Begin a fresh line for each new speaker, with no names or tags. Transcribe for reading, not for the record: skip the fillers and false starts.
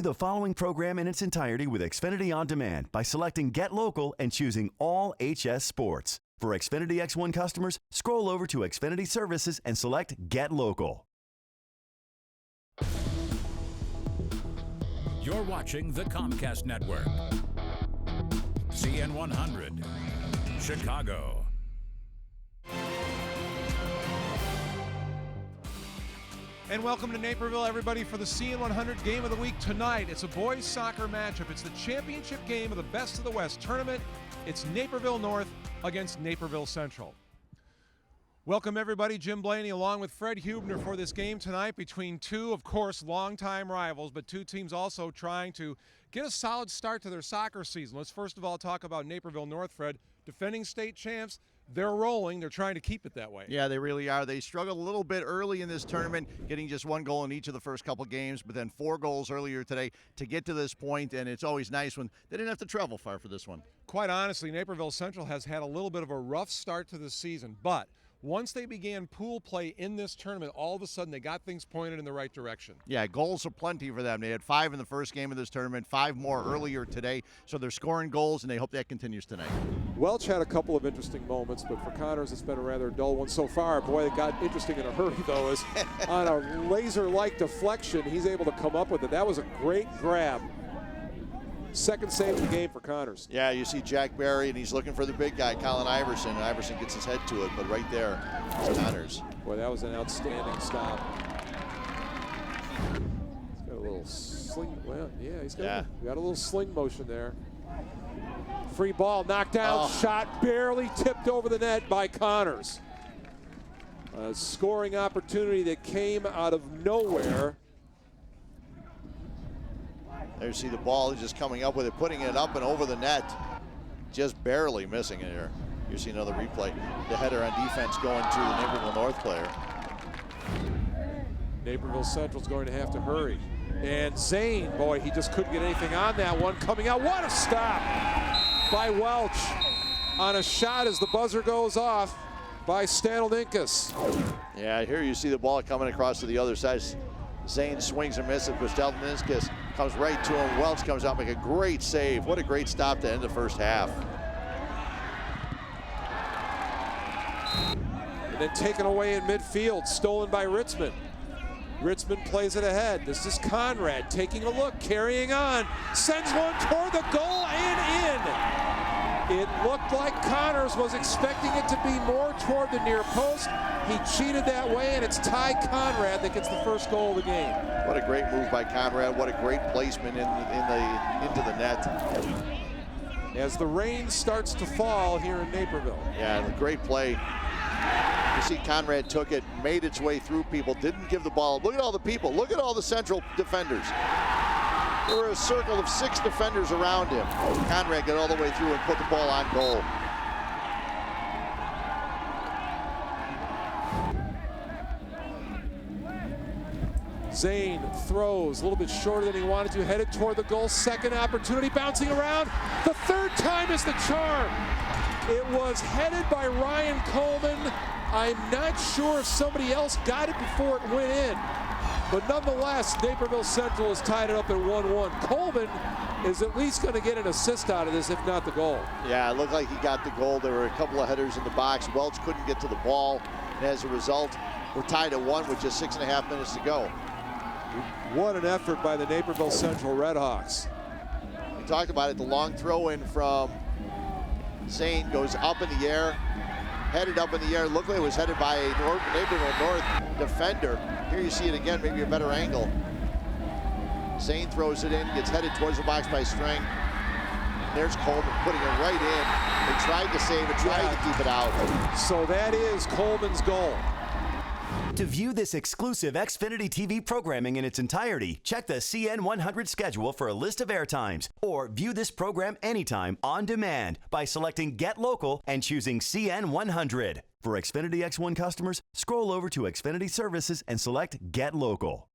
View the following program in its entirety with Xfinity On Demand by selecting Get Local and choosing All HS Sports. For Xfinity X1 customers, scroll over to Xfinity Services and select Get Local.
You're watching the Comcast Network. CN100, Chicago.
And welcome to Naperville, everybody, for the CN100 Game of the Week tonight. It's a boys soccer matchup. It's the championship game of the Best of the West tournament. It's Naperville North against Naperville Central. Welcome, everybody. Jim Blaney along with Fred Hubner for this game tonight between two, of course, longtime rivals, but two teams also trying to get a solid start to their soccer season. Let's first of all talk about Naperville North, Fred. Defending state champs. They're rolling. They're trying to keep it that way.
Yeah, they really are. They struggled a little bit early in this tournament, getting just one goal in each of the first couple games, but then 4 goals earlier today to get to this point, and it's always nice when they didn't have to travel far for this one.
Quite honestly, Naperville Central has had a little bit of a rough start to the season, but once they began pool play in this tournament, all of a sudden they got things pointed in the right direction.
Yeah, goals are plenty for them. They had 5 in the first game of this tournament, 5 more earlier today, so they're scoring goals, and they hope that continues tonight.
Welch had a couple of interesting moments, but for Connors, it's been a rather dull one so far. Boy, it got interesting in a hurry, though, as on a laser-like deflection, he's able to come up with it. That was a great grab. Second save of the game for Connors.
Yeah, you see Jack Barry, and he's looking for the big guy, Colin Iverson, and Iverson gets his head to it, but right there is Connors.
Boy, that was an outstanding stop. He's got a little sling. Well, yeah, he's got a little sling motion there. Free ball, knocked down, shot barely tipped over the net by Connors. A scoring opportunity that came out of nowhere.
There you see the ball, he's just coming up with it, putting it up and over the net. Just barely missing it here. You see another replay. The header on defense going to the Naperville North player.
Naperville Central's going to have to hurry. And Zane, boy, he just couldn't get anything on that one. Coming out, what a stop by Welch on a shot as the buzzer goes off by Stanilnikas.
Yeah, here you see the ball coming across to the other side. Zane swings and misses, but Stanilnikas comes right to him. Welch comes out, make a great save. What a great stop to end the first half.
And then taken away in midfield, stolen by Ritzman. Ritzman plays it ahead. This is Conrad taking a look, carrying on, sends one toward the goal and in. It looked like Connors was expecting it to be more toward the near post. He cheated that way, and it's Ty Conrad that gets the first goal of the game.
What a great move by Conrad. What a great placement into the net.
As the rain starts to fall here in Naperville.
Yeah, a great play. You see Conrad took it, made its way through people, didn't give the ball. Look at all the people. Look at all the Central defenders. There were a circle of 6 defenders around him. Conrad got all the way through and put the ball on goal.
Zane throws a little bit shorter than he wanted to, headed toward the goal. Second opportunity, bouncing around. The third time is the charm. It was headed by Ryan Coleman. I'm not sure if somebody else got it before it went in. But nonetheless, Naperville Central has tied it up at 1-1. Coleman is at least going to get an assist out of this, if not the goal.
Yeah, it looked like he got the goal. There were a couple of headers in the box. Welch couldn't get to the ball. And as a result, we're tied at 1 with just 6.5 minutes to go.
What an effort by the Naperville Central Redhawks.
We talked about it, the long throw in from Zane goes up in the air, headed up in the air. Looked like it was headed by a Naperville North defender. Here you see it again, maybe a better angle. Zane throws it in, gets headed towards the box by Strang. There's Coleman putting it right in. They tried to save it, tried to keep it out.
So that is Coleman's goal.
To view this exclusive Xfinity TV programming in its entirety, check the CN100 schedule for a list of airtimes, or view this program anytime on demand by selecting Get Local and choosing CN100. For Xfinity X1 customers, scroll over to Xfinity Services and select Get Local.